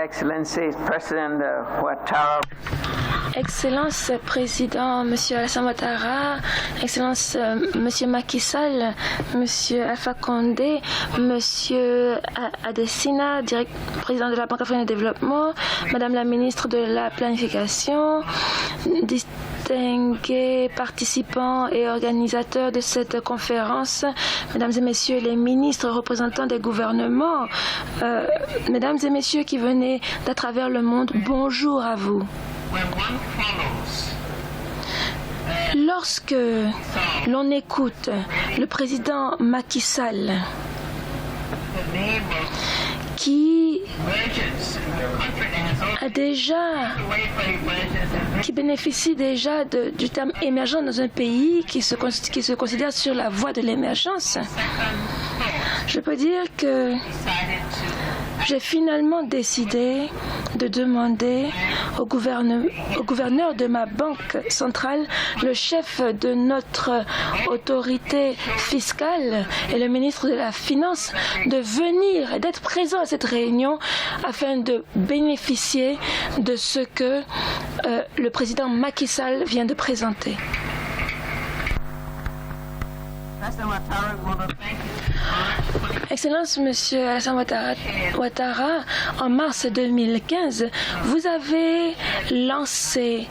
Excellencies, President Ouattara. Excellence Président, Monsieur Alassane Ouattara, Excellence Monsieur Macky Sall, Monsieur Alpha Condé, Monsieur Adesina, Président de la Banque africaine de développement, Madame la Ministre de la Planification, distingués participants et organisateurs de cette conférence, Mesdames et Messieurs les ministres représentants des gouvernements, Mesdames et Messieurs qui venez d'à travers le monde, bonjour à vous. Lorsque l'on écoute le président Macky Sall qui bénéficie déjà du terme émergent dans un pays qui se considère sur la voie de l'émergence, je peux dire que j'ai finalement décidé de demander au gouverneur de ma banque centrale, le chef de notre autorité fiscale et le ministre de la Finance de venir et d'être présent à cette réunion afin de bénéficier de ce que le président Macky Sall vient de présenter. Excellence, Monsieur Alassane Ouattara, en mars 2015, vous avez lancé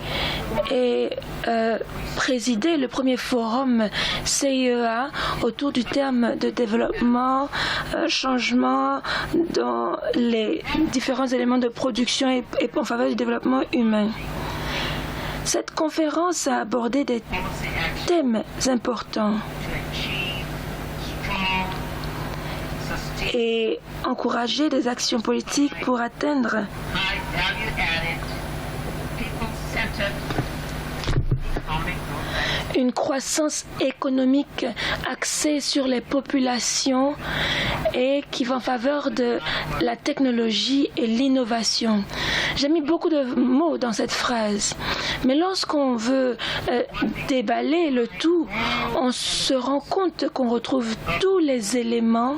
et présidé le premier forum CIEA autour du terme de développement, changement dans les différents éléments de production et en faveur du développement humain. Cette conférence a abordé des thèmes importants et encouragé des actions politiques pour atteindre une croissance économique axée sur les populations et qui va en faveur de la technologie et l'innovation. J'ai mis beaucoup de mots dans cette phrase, mais lorsqu'on veut déballer le tout, on se rend compte qu'on retrouve tous les éléments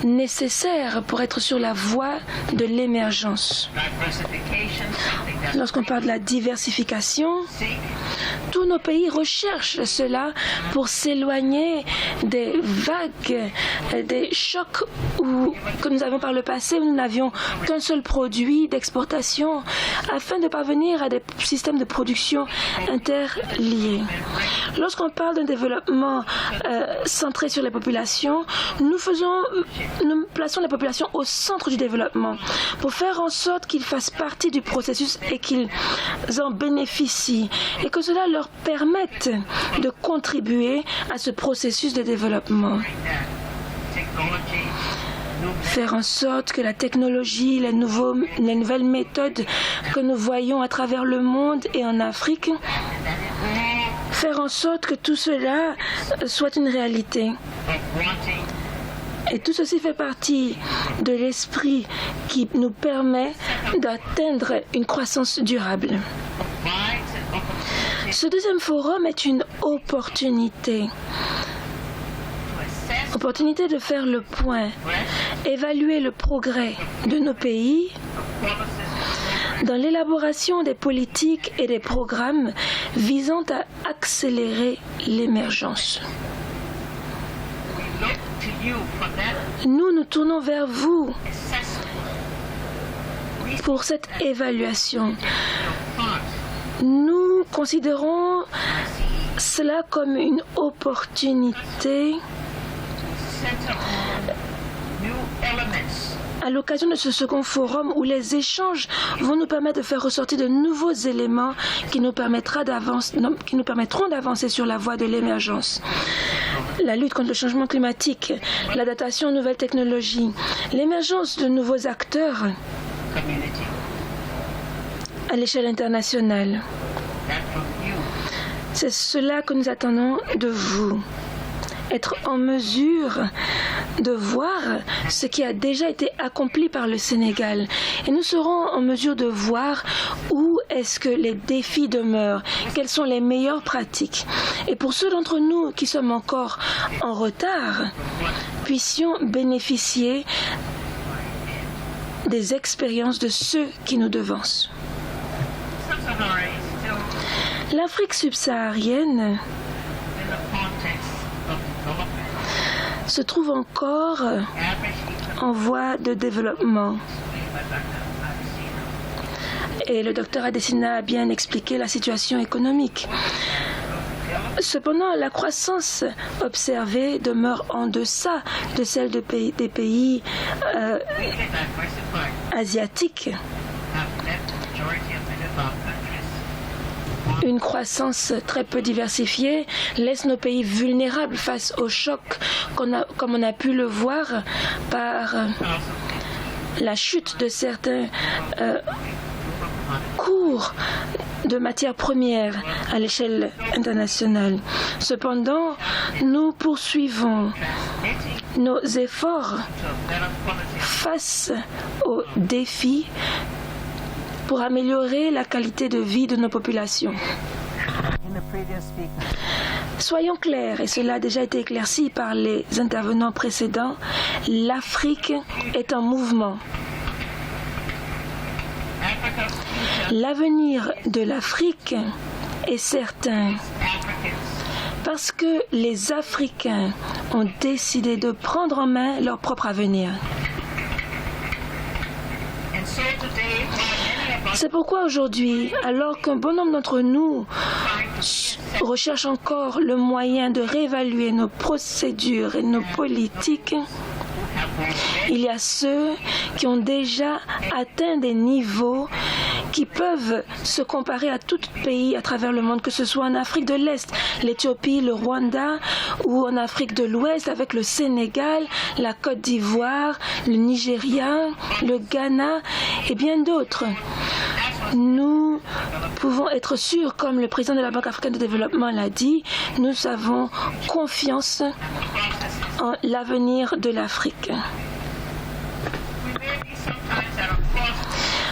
nécessaires pour être sur la voie de l'émergence. Lorsqu'on parle de la diversification, tous nos pays recherchent cela pour s'éloigner des vagues, des chocs que nous avons par le passé où nous n'avions qu'un seul produit d'exportation afin de parvenir à des systèmes de production interliés. Lorsqu'on parle d'un développement centré sur les populations, nous plaçons les populations au centre du développement pour faire en sorte qu'ils fassent partie du processus et qu'ils en bénéficient et que cela leur permette de contribuer à ce processus de développement. Faire en sorte que la technologie, les nouvelles méthodes que nous voyons à travers le monde et en Afrique, faire en sorte que tout cela soit une réalité. Et tout ceci fait partie de l'esprit qui nous permet d'atteindre une croissance durable. Ce deuxième forum est une opportunité de faire le point, évaluer le progrès de nos pays dans l'élaboration des politiques et des programmes visant à accélérer l'émergence. Nous nous tournons vers vous pour cette évaluation. Nous considérons cela comme une opportunité à l'occasion de ce second forum où les échanges vont nous permettre de faire ressortir de nouveaux éléments qui nous permettront d'avancer sur la voie de l'émergence. La lutte contre le changement climatique, l'adaptation aux nouvelles technologies, l'émergence de nouveaux acteurs à l'échelle internationale. C'est cela que nous attendons de vous. Être en mesure de voir ce qui a déjà été accompli par le Sénégal. Et nous serons en mesure de voir où est-ce que les défis demeurent, quelles sont les meilleures pratiques. Et pour ceux d'entre nous qui sommes encore en retard, puissions bénéficier des expériences de ceux qui nous devancent. L'Afrique subsaharienne se trouve encore en voie de développement. Et le docteur Adesina a bien expliqué la situation économique. Cependant, la croissance observée demeure en deçà de celle des pays asiatiques. Une croissance très peu diversifiée laisse nos pays vulnérables face aux chocs, comme on a pu le voir par la chute de certains cours de matières premières à l'échelle internationale. Cependant, nous poursuivons nos efforts face aux défis pour améliorer la qualité de vie de nos populations. Soyons clairs, et cela a déjà été éclairci par les intervenants précédents, l'Afrique est en mouvement. L'avenir de l'Afrique est certain parce que les Africains ont décidé de prendre en main leur propre avenir. C'est pourquoi aujourd'hui, alors qu'un bon nombre d'entre nous recherchent encore le moyen de réévaluer nos procédures et nos politiques, il y a ceux qui ont déjà atteint des niveaux qui peuvent se comparer à tout pays à travers le monde, que ce soit en Afrique de l'Est, l'Éthiopie, le Rwanda, ou en Afrique de l'Ouest avec le Sénégal, la Côte d'Ivoire, le Nigeria, le Ghana et bien d'autres. Nous pouvons être sûrs, comme le président de la Banque africaine de développement l'a dit, nous avons confiance en l'avenir de l'Afrique.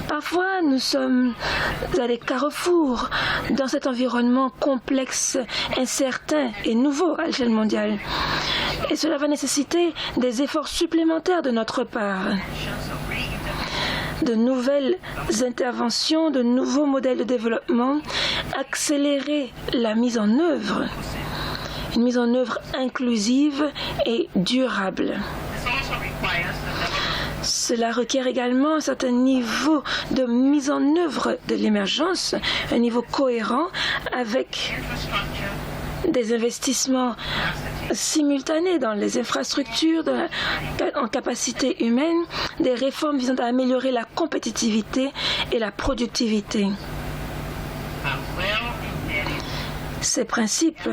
Parfois, nous sommes à des carrefours dans cet environnement complexe, incertain et nouveau à l'échelle mondiale. Et cela va nécessiter des efforts supplémentaires de notre part. De nouvelles interventions, de nouveaux modèles de développement, accélérer la mise en œuvre, une mise en œuvre inclusive et durable. Cela requiert également un certain niveau de mise en œuvre de l'émergence, un niveau cohérent avec des investissements simultanés dans les infrastructures, en capacité humaine, des réformes visant à améliorer la compétitivité et la productivité. Ces principes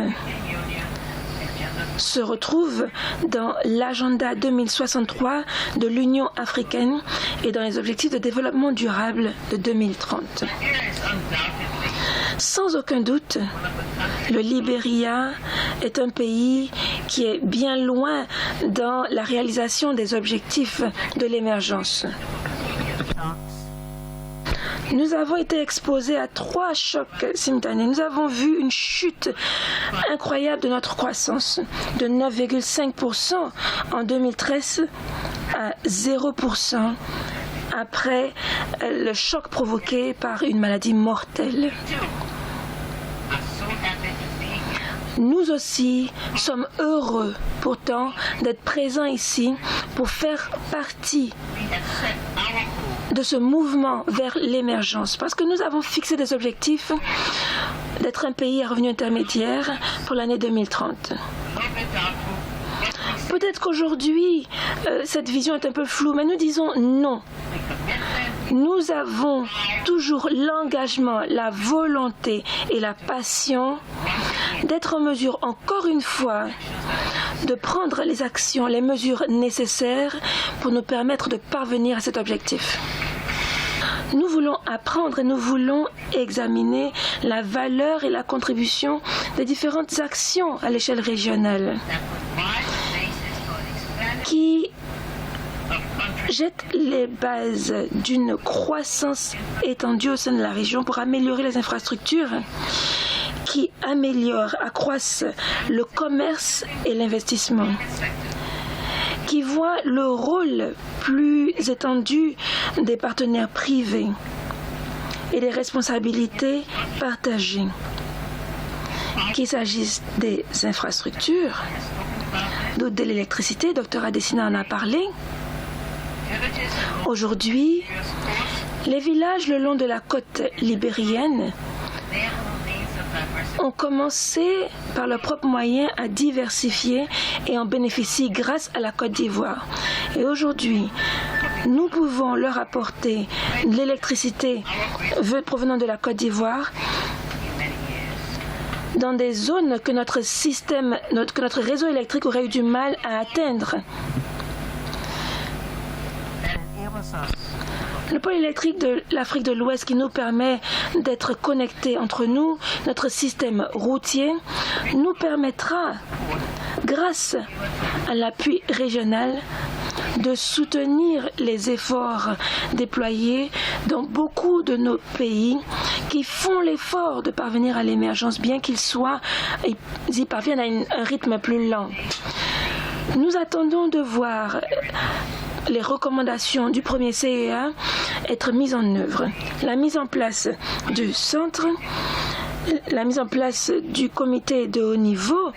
se retrouvent dans l'agenda 2063 de l'Union africaine et dans les objectifs de développement durable de 2030. Sans aucun doute, le Libéria est un pays qui est bien loin dans la réalisation des objectifs de l'émergence. Nous avons été exposés à 3 chocs simultanés. Nous avons vu une chute incroyable de notre croissance, de 9,5% en 2013 à 0% après le choc provoqué par une maladie mortelle. Nous aussi sommes heureux pourtant d'être présents ici pour faire partie de ce mouvement vers l'émergence, parce que nous avons fixé des objectifs d'être un pays à revenu intermédiaire pour l'année 2030. Peut-être qu'aujourd'hui, cette vision est un peu floue, mais nous disons non. Nous avons toujours l'engagement, la volonté et la passion d'être en mesure, encore une fois, de prendre les actions, les mesures nécessaires pour nous permettre de parvenir à cet objectif. Nous voulons apprendre et nous voulons examiner la valeur et la contribution des différentes actions à l'échelle régionale qui jettent les bases d'une croissance étendue au sein de la région pour améliorer les infrastructures, qui améliorent, accroissent le commerce et l'investissement, qui voit le rôle plus étendu des partenaires privés et des responsabilités partagées. Qu'il s'agisse des infrastructures, de l'électricité, Dr Adesina en a parlé. Aujourd'hui, les villages le long de la côte libérienne ont commencé par leurs propres moyens à diversifier et en bénéficient grâce à la Côte d'Ivoire. Et aujourd'hui, nous pouvons leur apporter de l'électricité provenant de la Côte d'Ivoire dans des zones que notre réseau électrique aurait eu du mal à atteindre. Le pôle électrique de l'Afrique de l'Ouest qui nous permet d'être connectés entre nous, notre système routier, nous permettra, grâce à l'appui régional, de soutenir les efforts déployés dans beaucoup de nos pays qui font l'effort de parvenir à l'émergence, bien qu'ils y parviennent à un rythme plus lent. Nous attendons de voir les recommandations du premier CEA être mises en œuvre. La mise en place du centre, la mise en place du comité de haut niveau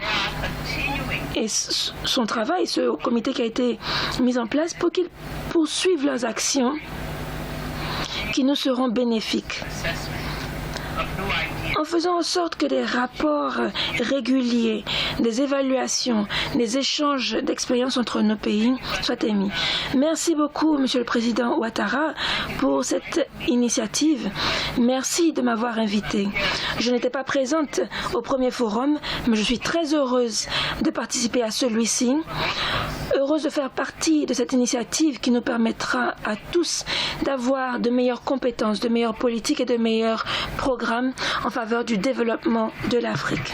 et son travail, ce comité qui a été mis en place pour qu'ils poursuivent leurs actions qui nous seront bénéfiques. En faisant en sorte que des rapports réguliers, des évaluations, des échanges d'expériences entre nos pays soient émis. Merci beaucoup, Monsieur le Président Ouattara, pour cette initiative. Merci de m'avoir invitée. Je n'étais pas présente au premier forum, mais je suis très heureuse de participer à celui-ci. Heureuse de faire partie de cette initiative qui nous permettra à tous d'avoir de meilleures compétences, de meilleures politiques et de meilleurs programmes en faveur du développement de l'Afrique.